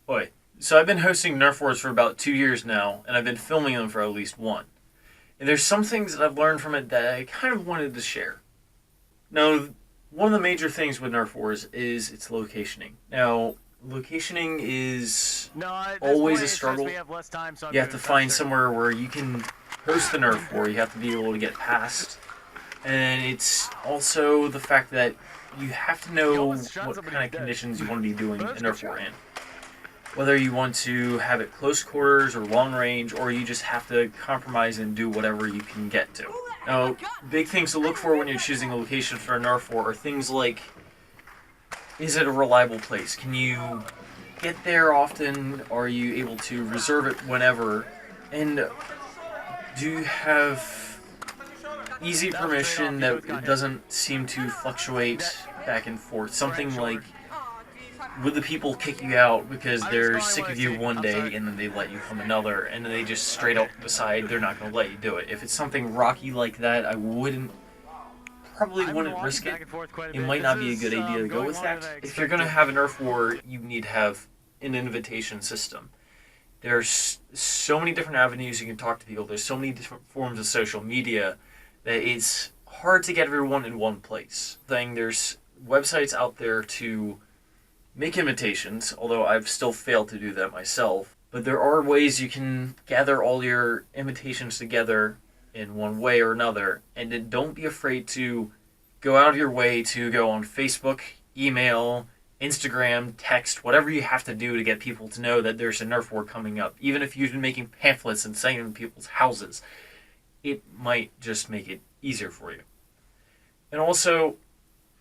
Boy, so I've been hosting Nerf Wars for about 2 years now, and I've been filming them for at least one. And there's some things that I've learned from it that I kind of wanted to share. Now, one of the major things with Nerf Wars is its locationing. Now, locationing is always a struggle. You have to find somewhere where you can host the Nerf War. You have to be able to get past. And it's also the fact that you have to know what kind of conditions you want to be doing a Nerf War in. Whether you want to have it close quarters or long range, or you just have to compromise and do whatever you can get to. Now, big things to look for when you're choosing a location for a Nerf War are things like, is it a reliable place? Can you get there often? Are you able to reserve it whenever? And do you have easy permission that it doesn't seem to fluctuate back and forth? Something like, would the people kick you out because they're sick of you one day and then they let you come another, and then they just straight up decide they're not going to let you do it? If it's something rocky like that, I probably wouldn't risk it. It might not be a good idea to go with that. If you're going to have a Nerf War, you need to have an invitation system. There's so many different avenues you can talk to people. There's so many different forms of social media that it's hard to get everyone in one place. There's websites out there to make invitations, although I've still failed to do that myself. But there are ways you can gather all your invitations together in one way or another, and then don't be afraid to go out of your way to go on Facebook, email, Instagram, text, whatever you have to do to get people to know that there's a Nerf War coming up. Even if you've been making pamphlets and sending them to people's houses, it might just make it easier for you. And also,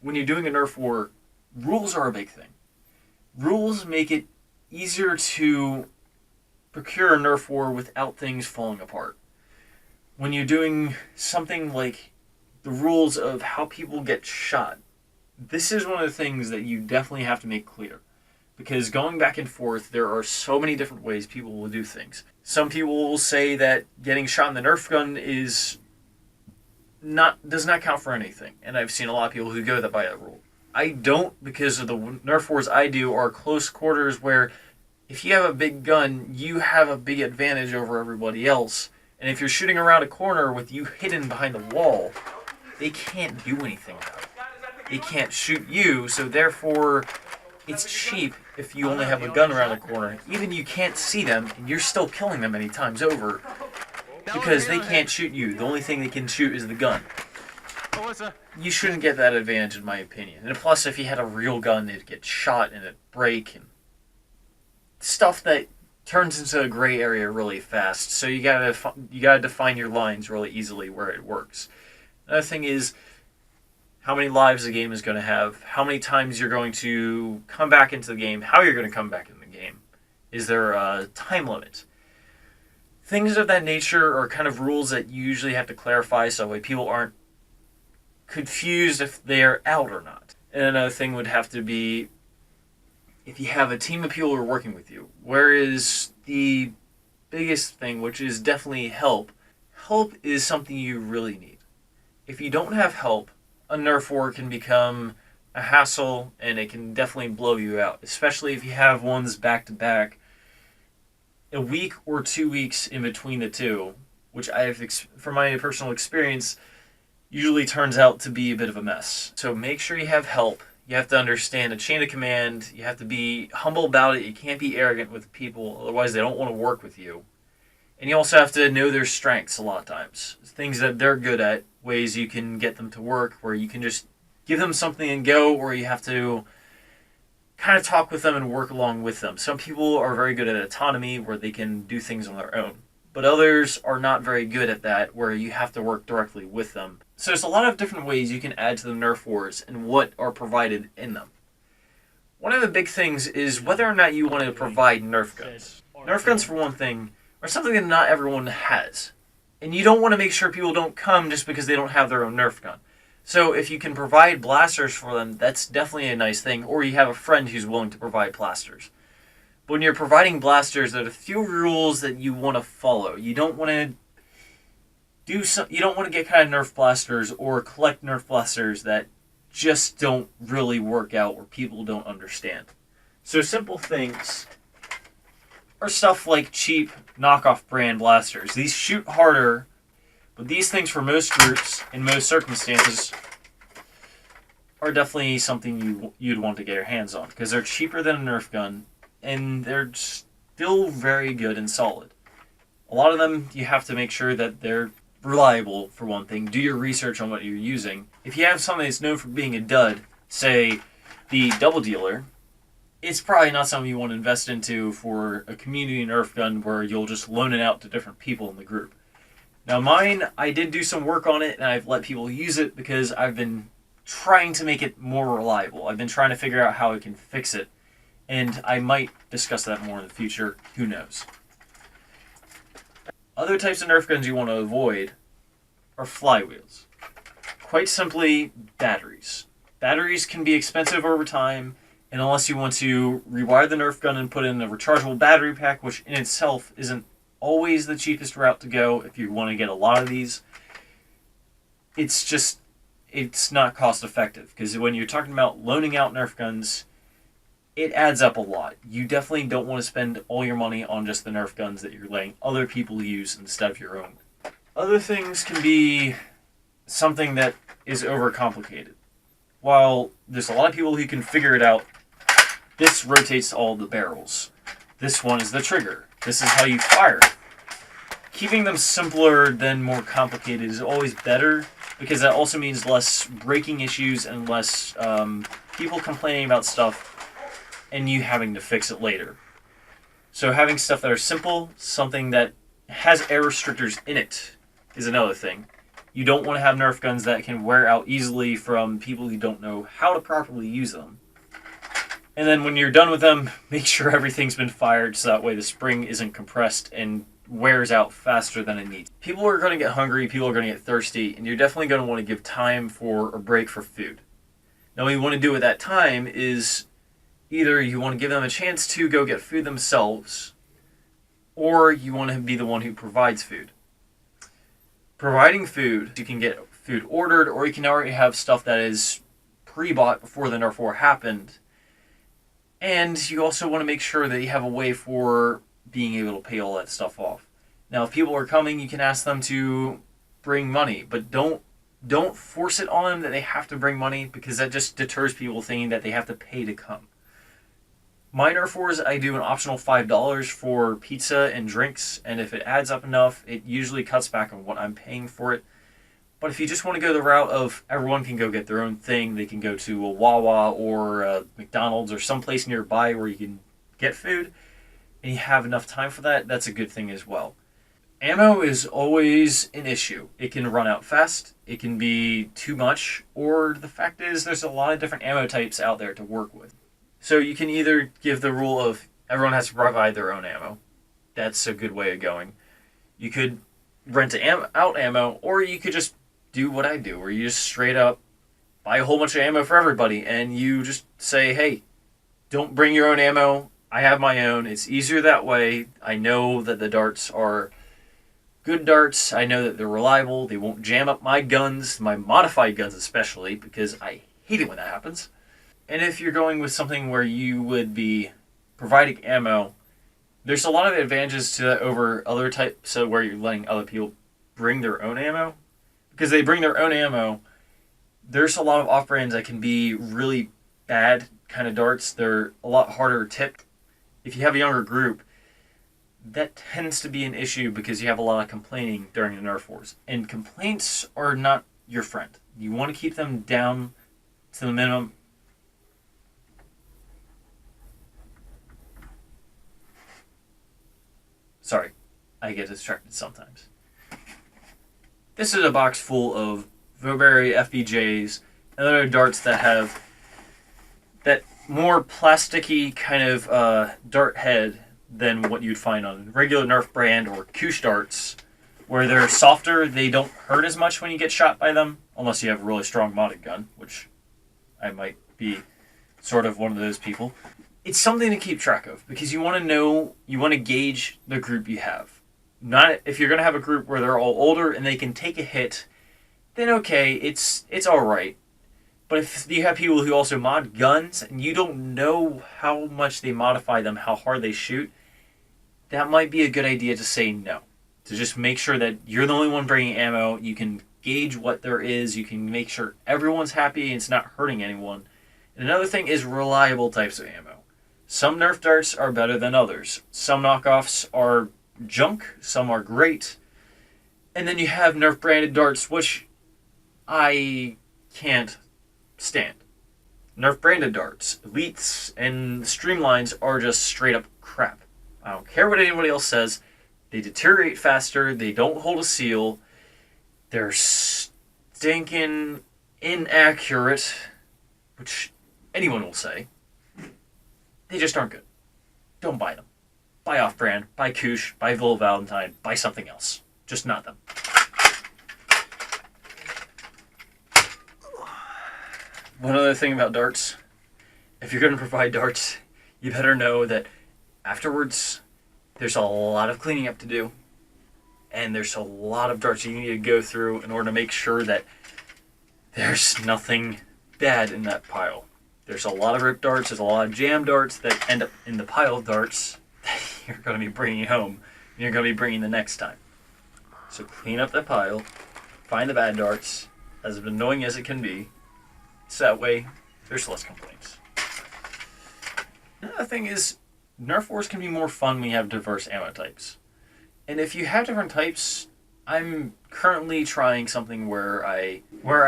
when you're doing a Nerf War, rules are a big thing. Rules make it easier to procure a Nerf War without things falling apart. When you're doing something like the rules of how people get shot, this is one of the things that you definitely have to make clear. Because going back and forth, there are so many different ways people will do things. Some people will say that getting shot in the Nerf gun does not count for anything. And I've seen a lot of people who go by that rule. I don't, because of the Nerf Wars I do are close quarters where if you have a big gun, you have a big advantage over everybody else. And if you're shooting around a corner with you hidden behind the wall, they can't do anything about it. They can't shoot you, so therefore it's cheap if you only have a gun around the corner. Even you can't see them, and you're still killing them many times over because they can't shoot you. The only thing they can shoot is the gun. You shouldn't get that advantage, in my opinion. And plus, if you had a real gun, it'd get shot and it'd break and stuff that turns into a gray area really fast. So you gotta define your lines really easily where it works. Another thing is how many lives the game is going to have, how many times you're going to come back into the game, how you're going to come back in the game. Is there a time limit? Things of that nature are kind of rules that you usually have to clarify so that way people aren't confused if they're out or not. And another thing would have to be if you have a team of people who are working with you. Where is the biggest thing, which is definitely help. Help is something you really need. If you don't have help, a Nerf War can become a hassle and it can definitely blow you out, especially if you have ones back to back. A week or 2 weeks in between the two, which from my personal experience, usually turns out to be a bit of a mess. So make sure you have help. You have to understand a chain of command. You have to be humble about it. You can't be arrogant with people, otherwise they don't want to work with you. And you also have to know their strengths a lot of times. Things that they're good at, ways you can get them to work, where you can just give them something and go, or you have to kind of talk with them and work along with them. Some people are very good at autonomy, where they can do things on their own. But others are not very good at that, where you have to work directly with them. So there's a lot of different ways you can add to the Nerf Wars and what are provided in them. One of the big things is whether or not you want to provide Nerf guns. Nerf guns, for one thing, are something that not everyone has. And you don't want to make sure people don't come just because they don't have their own Nerf gun. So if you can provide blasters for them, that's definitely a nice thing. Or you have a friend who's willing to provide blasters. But when you're providing blasters, there are a few rules that you want to follow. You don't want to you don't want to get kind of Nerf blasters or collect Nerf blasters that just don't really work out or people don't understand. So simple things are stuff like cheap knockoff brand blasters. These shoot harder, but these things for most groups, in most circumstances, are definitely something you'd want to get your hands on because they're cheaper than a Nerf gun and they're still very good and solid. A lot of them you have to make sure that they're reliable for one thing. Do your research on what you're using. If you have something that's known for being a dud, say the Double Dealer, it's probably not something you want to invest into for a community Nerf gun where you'll just loan it out to different people in the group. Now mine, I did do some work on it and I've let people use it because I've been trying to make it more reliable. I've been trying to figure out how I can fix it, and I might discuss that more in the future. Who knows? Other types of Nerf guns you want to avoid are flywheels. Quite simply, batteries. Batteries can be expensive over time, and unless you want to rewire the Nerf gun and put in a rechargeable battery pack, which in itself isn't always the cheapest route to go if you want to get a lot of these, it's not cost effective because when you're talking about loaning out Nerf guns, it adds up a lot. You definitely don't want to spend all your money on just the Nerf guns that you're letting other people use instead of your own. Other things can be something that is overcomplicated. While there's a lot of people who can figure it out, this rotates all the barrels. This one is the trigger. This is how you fire it. Keeping them simpler than more complicated is always better because that also means less breaking issues and less people complaining about stuff and you having to fix it later. So having stuff that are simple, something that has air restrictors in it is another thing. You don't want to have Nerf guns that can wear out easily from people who don't know how to properly use them. And then when you're done with them, make sure everything's been fired so that way the spring isn't compressed and wears out faster than it needs. People are going to get hungry, people are going to get thirsty, and you're definitely going to want to give time for a break for food. Now what you want to do at that time is either you want to give them a chance to go get food themselves, or you want to be the one who provides food. Providing food, you can get food ordered, or you can already have stuff that is pre-bought before the Nerf war happened. And you also want to make sure that you have a way for being able to pay all that stuff off. Now, if people are coming, you can ask them to bring money, but don't force it on them that they have to bring money because that just deters people thinking that they have to pay to come. My Nerf wars, I do an optional $5 for pizza and drinks, and if it adds up enough, it usually cuts back on what I'm paying for it. But if you just want to go the route of everyone can go get their own thing, they can go to a Wawa or a McDonald's or someplace nearby where you can get food, and you have enough time for that, that's a good thing as well. Ammo is always an issue. It can run out fast, it can be too much, or the fact is there's a lot of different ammo types out there to work with. So you can either give the rule of everyone has to provide their own ammo. That's a good way of going. You could rent out ammo, or you could just do what I do, where you just straight up buy a whole bunch of ammo for everybody, and you just say, hey, don't bring your own ammo. I have my own. It's easier that way. I know that the darts are good darts. I know that they're reliable. They won't jam up my guns, my modified guns especially, because I hate it when that happens. And if you're going with something where you would be providing ammo, there's a lot of advantages to that over other types where you're letting other people bring their own ammo. Because they bring their own ammo, there's a lot of off-brands that can be really bad kind of darts. They're a lot harder tipped. If you have a younger group, that tends to be an issue because you have a lot of complaining during the Nerf wars. And complaints are not your friend. You want to keep them down to the minimum. Sorry, I get distracted sometimes. This is a box full of Voberry FBJs and other darts that have that more plasticky kind of dart head than what you'd find on regular Nerf brand or Koosh darts, where they're softer. They don't hurt as much when you get shot by them, unless you have a really strong modded gun, which I might be sort of one of those people. It's something to keep track of because you want to know, you want to gauge the group you have. Not if you're going to have a group where they're all older and they can take a hit, then okay, it's all right. But if you have people who also mod guns and you don't know how much they modify them, how hard they shoot, that might be a good idea to say no. To just make sure that you're the only one bringing ammo. You can gauge what there is. You can make sure everyone's happy and it's not hurting anyone. And another thing is reliable types of ammo. Some Nerf darts are better than others. Some knockoffs are junk. Some are great. And then you have Nerf branded darts, which I can't stand. Nerf branded darts, elites, and streamlines are just straight up crap. I don't care what anybody else says. They deteriorate faster. They don't hold a seal. They're stinking inaccurate, which anyone will say. They just aren't good. Don't buy them. Buy off-brand. Buy Koosh. Buy Vil Valentine. Buy something else. Just not them. One other thing about darts. If you're going to provide darts, you better know that afterwards, there's a lot of cleaning up to do. And there's a lot of darts you need to go through in order to make sure that there's nothing bad in that pile. There's a lot of ripped darts, there's a lot of jam darts that end up in the pile of darts that you're going to be bringing home. And you're going to be bringing the next time. So clean up that pile, find the bad darts, as annoying as it can be, so that way there's less complaints. Another thing is, Nerf wars can be more fun when you have diverse ammo types. And if you have different types, I'm currently trying something where I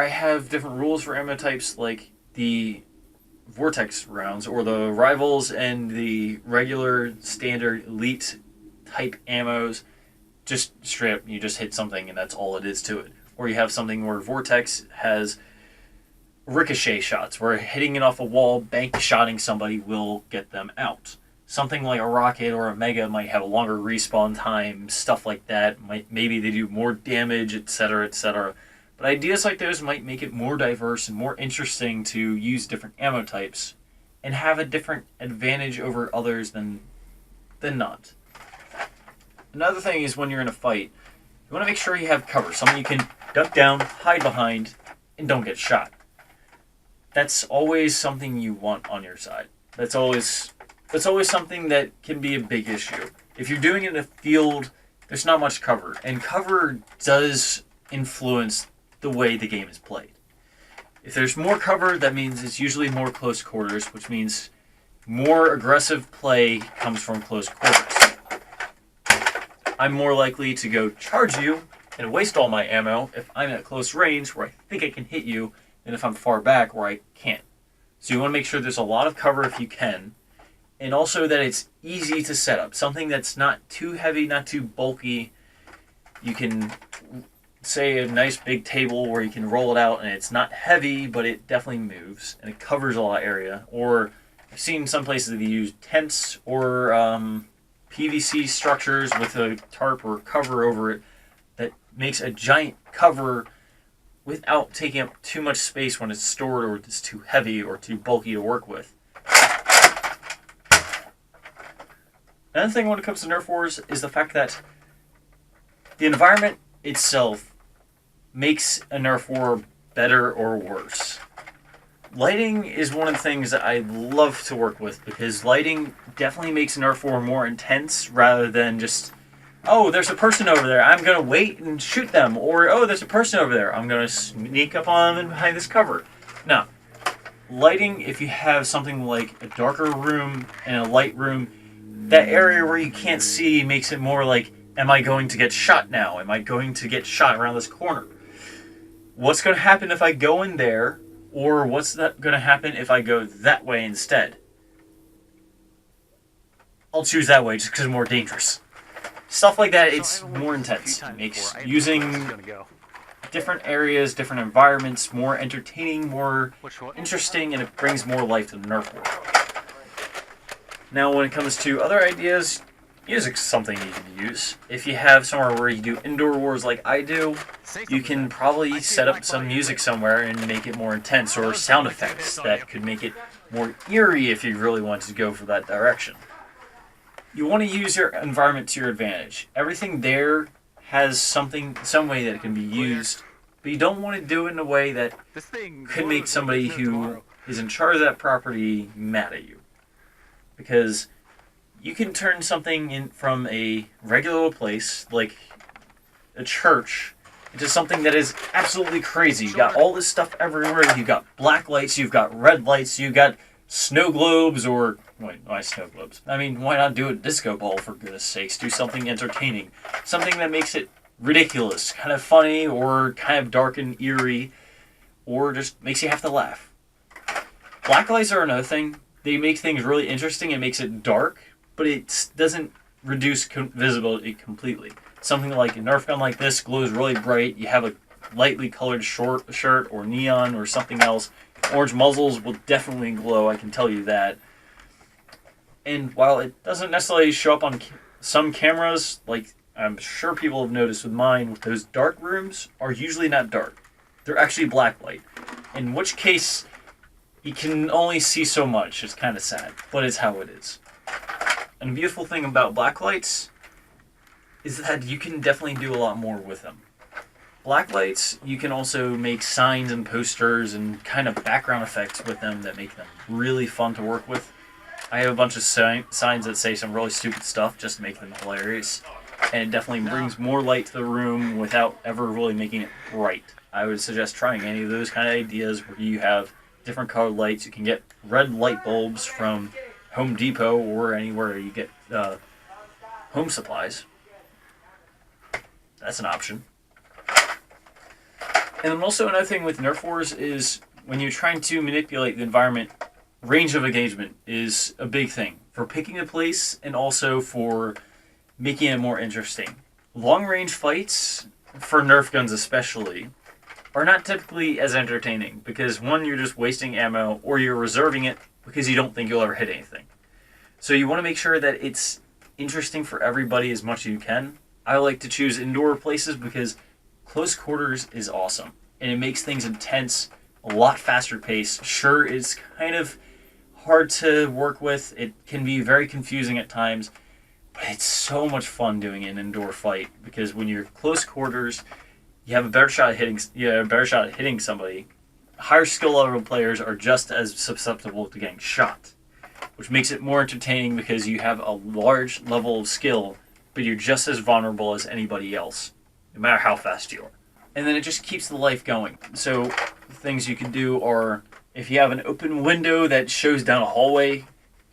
have different rules for ammo types, like the Vortex rounds, or the Rivals and the regular standard elite type ammos. Just straight up, you just hit something and that's all it is to it. Or you have something where Vortex has ricochet shots, where hitting it off a wall, bank shotting somebody will get them out. Something like a rocket or a mega might have a longer respawn time, stuff like that. Maybe they do more damage, etc., etc. But ideas like those might make it more diverse and more interesting to use different ammo types and have a different advantage over others than not. Another thing is when you're in a fight, you want to make sure you have cover, something you can duck down, hide behind, and don't get shot. That's always something you want on your side. That's always something that can be a big issue. If you're doing it in a field, there's not much cover, and cover does influence the way the game is played. If there's more cover, that means it's usually more close quarters, which means more aggressive play comes from close quarters. I'm more likely to go charge you and waste all my ammo if I'm at close range where I think I can hit you than if I'm far back where I can't. So you want to make sure there's a lot of cover if you can, and also that it's easy to set up. Something that's not too heavy, not too bulky. You can, say, a nice big table where you can roll it out and it's not heavy, but it definitely moves and it covers a lot of area. Or I've seen some places that use tents or PVC structures with a tarp or cover over it that makes a giant cover without taking up too much space when it's stored or it's too heavy or too bulky to work with. Another thing when it comes to Nerf wars is the fact that the environment itself makes a Nerf war better or worse. Lighting is one of the things that I love to work with, because lighting definitely makes a Nerf war more intense rather than just, oh, there's a person over there, I'm going to wait and shoot them. Or, oh, there's a person over there, I'm going to sneak up on them behind this cover. No. Lighting, if you have something like a darker room and a light room, that area where you can't see makes it more like, am I going to get shot now? Am I going to get shot around this corner? What's going to happen if I go in there? Or what's that going to happen if I go that way instead? I'll choose that way just because it's more dangerous. Stuff like that, it's more intense. It makes using different areas, different environments more entertaining, more interesting, and it brings more life to the Nerf war. Now, when it comes to other ideas, music's something you can use. If you have somewhere where you do indoor wars like I do, you can probably set up some music somewhere and make it more intense, or sound effects that could make it more eerie if you really want to go for that direction. You want to use your environment to your advantage. Everything there has some way that it can be used, but you don't want to do it in a way that could make somebody who is in charge of that property mad at you. Because You can turn something in from a regular place, like a church, into something that is absolutely crazy. You got all this stuff everywhere. You've got black lights, you've got red lights, you've got snow globes, or wait, why snow globes? I mean, why not do a disco ball, for goodness sakes? Do something entertaining. Something that makes it ridiculous, kind of funny, or kind of dark and eerie, or just makes you have to laugh. Black lights are another thing. They make things really interesting. It makes it dark, but it doesn't reduce visibility completely. Something like a Nerf gun like this glows really bright. You have a lightly colored shirt or neon or something else. Orange muzzles will definitely glow, I can tell you that. And while it doesn't necessarily show up on some cameras, like I'm sure people have noticed with mine, those dark rooms are usually not dark. They're actually black light. In which case, you can only see so much. It's kind of sad, but it's how it is. And the beautiful thing about black lights is that you can definitely do a lot more with them. Black lights, you can also make signs and posters and kind of background effects with them that make them really fun to work with. I have a bunch of signs that say some really stupid stuff just to make them hilarious. And it definitely brings more light to the room without ever really making it bright. I would suggest trying any of those kind of ideas where you have different colored lights. You can get red light bulbs from Home Depot or anywhere you get home supplies. That's an option. And then also another thing with Nerf wars is when you're trying to manipulate the environment, range of engagement is a big thing for picking a place and also for making it more interesting. Long-range fights, for Nerf guns especially, are not typically as entertaining because one, you're just wasting ammo or you're reserving it because you don't think you'll ever hit anything. So you want to make sure that it's interesting for everybody as much as you can. I like to choose indoor places because close quarters is awesome and it makes things intense, a lot faster pace. Sure, it's kind of hard to work with. It can be very confusing at times, but it's so much fun doing an indoor fight because when you're close quarters, you have a better shot at hitting somebody. Higher skill level players are just as susceptible to getting shot, which makes it more entertaining because you have a large level of skill, but you're just as vulnerable as anybody else, no matter how fast you are. And then it just keeps the life going. So things you can do are, if you have an open window that shows down a hallway,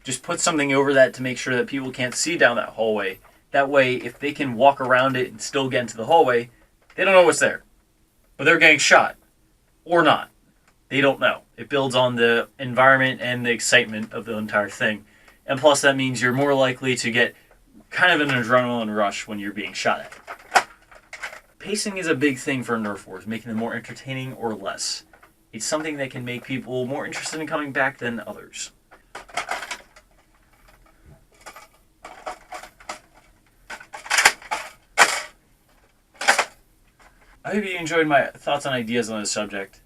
just put something over that to make sure that people can't see down that hallway. That way, if they can walk around it and still get into the hallway, they don't know what's there. But they're getting shot. Or not. They don't know. It builds on the environment and the excitement of the entire thing. And plus that means you're more likely to get kind of an adrenaline rush when you're being shot at. Pacing is a big thing for Nerf wars, making them more entertaining or less. It's something that can make people more interested in coming back than others. I hope you enjoyed my thoughts and ideas on this subject.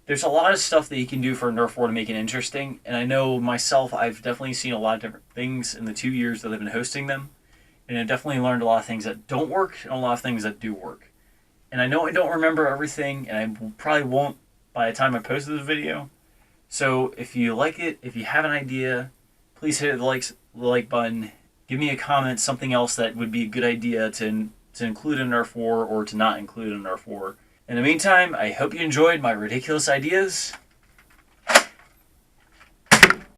There's a lot of stuff that you can do for a Nerf war to make it interesting, and I know myself, I've definitely seen a lot of different things in the 2 years that I've been hosting them, and I've definitely learned a lot of things that don't work and a lot of things that do work. And I know I don't remember everything, and I probably won't by the time I post this video. So if you like it, if you have an idea, please hit the like button. Give me a comment, something else that would be a good idea to include in Nerf war or to not include in Nerf war. In the meantime, I hope you enjoyed my ridiculous ideas,